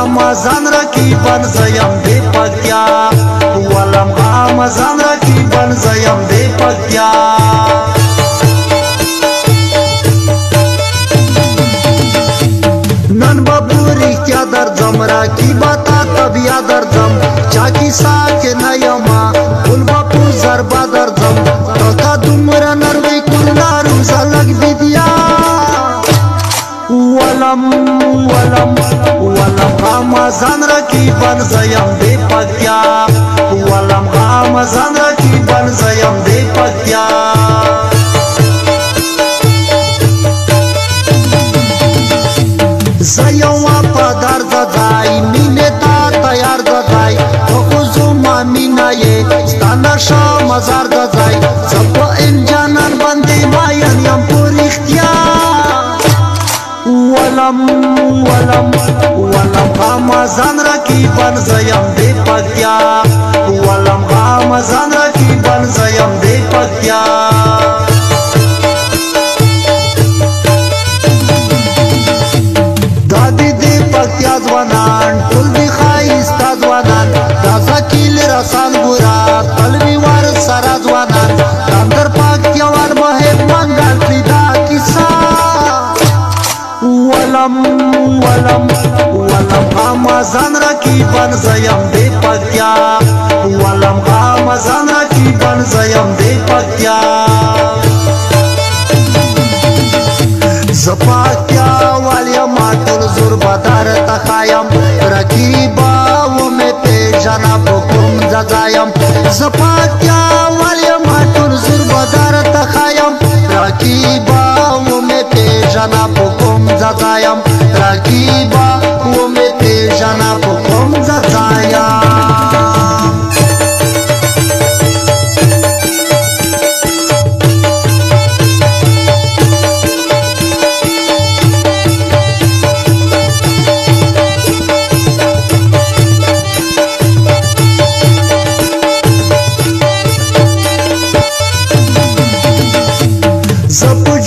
غامزان رقیبان زیم دی پکتیا ولم غامزان رقیبان زیم دی پکتیا نن بابور اختیا درځم رقیبا تا طبیا درځم چا کیسا کې نه یما ګل باپو زربا درځم تا دومره نروي کولارو زلګ بدیا ولم غامزان رقیبان زیم دی پکتیا ولم غامزان رقیبان زیم دی پکتیا زیو وفادار زدای مینه تا تیار زدای خو ما مینا یې ستانه شا مزار زدای زپ انجانان باندې ماین یم پور اختیا ولم غامزان رقیبان زیم دی پکتیا ولم غامزان رقیبان زیم دی پکتیا دادی دی پکتیا ځوانان ټول دی ښایسته ځوانان دا ځکیل رسان ګورا قلبي ور سره ځوانان اندر پکتیا ور محب منګل کړي دا کیسه ولم غامزان رقیبان زیم دی پکتیا ولم غامزان رقیبان زیم دی پکتیا زپاکتیا والیا ماټل زور بدار تخایم رقیبا و می پیژنا بکم زدایم زپاکتیا والیا ماټل زور بدار تخایم رقیبا و می پیژنا بکم زدایم رقیبا و می پیژنا بکم زدایم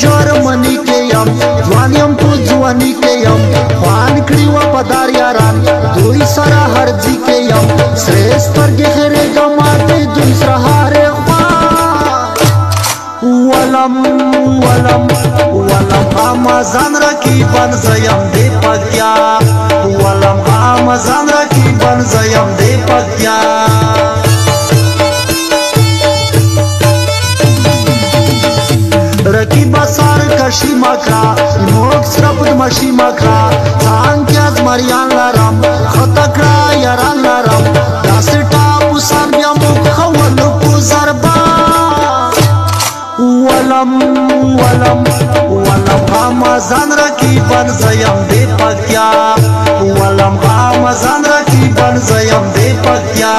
जर्मनी के यम ध्वानियम तो जुआनी के यम पान कड़ी वफादार यारान दुई सरा हरजी के यम श्रेष्ठ पर गिरे गमाते दूसरा हारे ولم غامزان رقیبان زیم دی پکتیا ولم غامزان رقیبان زیم دی پکتیا رقیبا سار کشی مکرا موک سرپد مشی مکرا ځان کې ازمریان لرم خطکړه یاران لرم داسې ټاپو سان بیا موک خولو کو زربا ولم غامزان رقیبان زیم دی پکتیا ولم غامزان رقیبان زیم دی پکتیا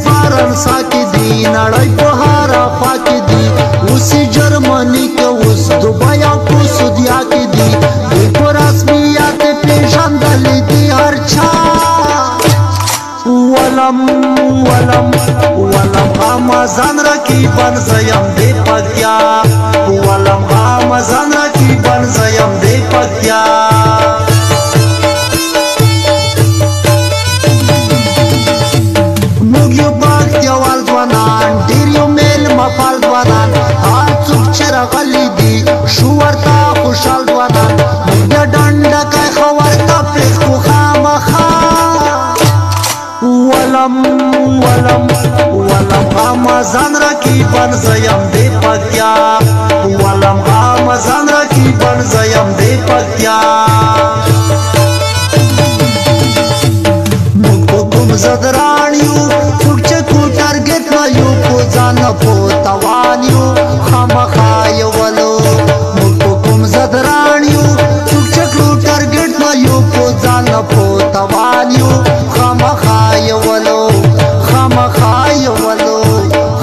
فرانسا کی دی نړۍ په هر خوا کې دی اوس جرمني کې اوس دوبۍ او سعودیا کې دی د په رسمیت پیژندل دی هر چا ولم غامزان رقیبان زیم دی پکتیا ولم غامزان رقیبان زیم دی پکتیا مفال دوانان هر څوک چې راغلي دي شو ورته خوشحال دوانان موږ ډنډه کوي خو ورته پرېږدو خامخا ولم غامزان رقیبان زیم دی پکتیا ولم غامزان رقیبان زیم دی پکتیا موږ په کوم زدران یو څوک چې کو ټارګټ نه یو په ځان په توان یو خامخا یولو موږ په کوم زدران یو څوک چې کو ټارګټ نه یو په ځان په توان یو خامخا یولو خامخا یولو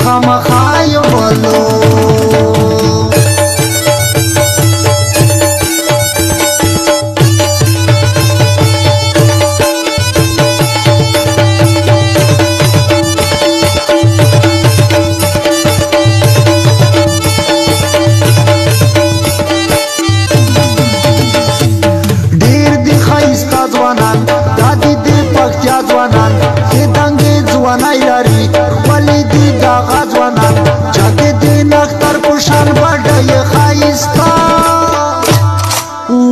خامخا یولو لیونای لري خپلې دي دغه ځوانان جګې د نختر په شان بډای ښایسته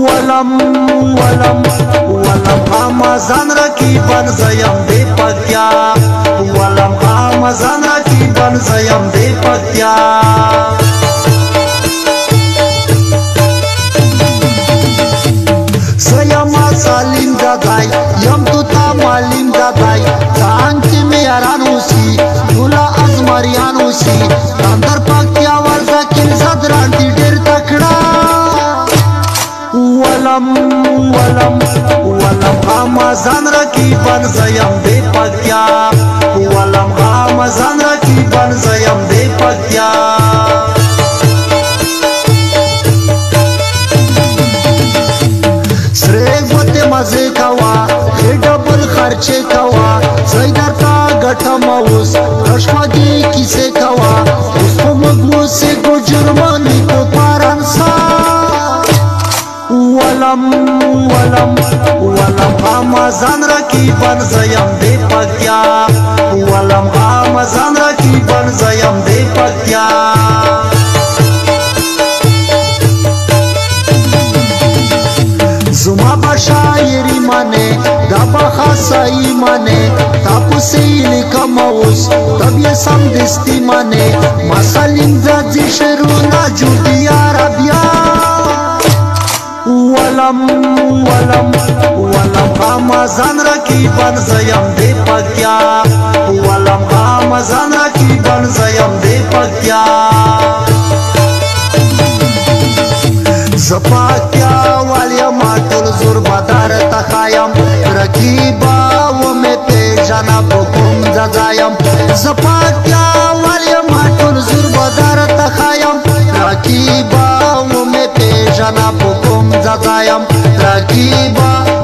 ولم ولم ولم آمازان رقیبان زیم دی پکتیا ولم آمازان رقیبان زیم دی پکتیا سیما سالیم دادای یم تو تا مالیم دادای تانگ کی میاران اوسی دولا ازماریان اوسی تاندر پکتیا ورزا کل زدران دی ډیر تکڑا ولم ولم ولم آمازان رقیبان زیم دی پکتیا ولم آمازان رقیبان زیم دی پکتیا مزه کوا ډبل خرچه کوا زیدار تا غټم اوس کشمګي کیسه کوا اوس په مګو سه کو جرمنی کو فرانسا ولم ولم ولم آمازان رقیبان زیم دی پکتیا ولم آمازان رقیبان زیم دی پکتیا زما بشاعری مانه دا بخاصایی مانه تاپو سیلی کماوس تبیه سم دستی مانه مسلیم زدی شرونا جودی عربیا ولم ولم ولم آمازان رقیبان زیم دی پکتیا ولم آمازان رقیبان زیم دی پکتیا زپاکتیا والیا ماتل زور بدار تخایم رقیبا و می پیجانا بکم زدایم زپاکتیا والیا ماتل زور بدار تخایم رقیبا و می پیجانا بکم زدایم رقیبا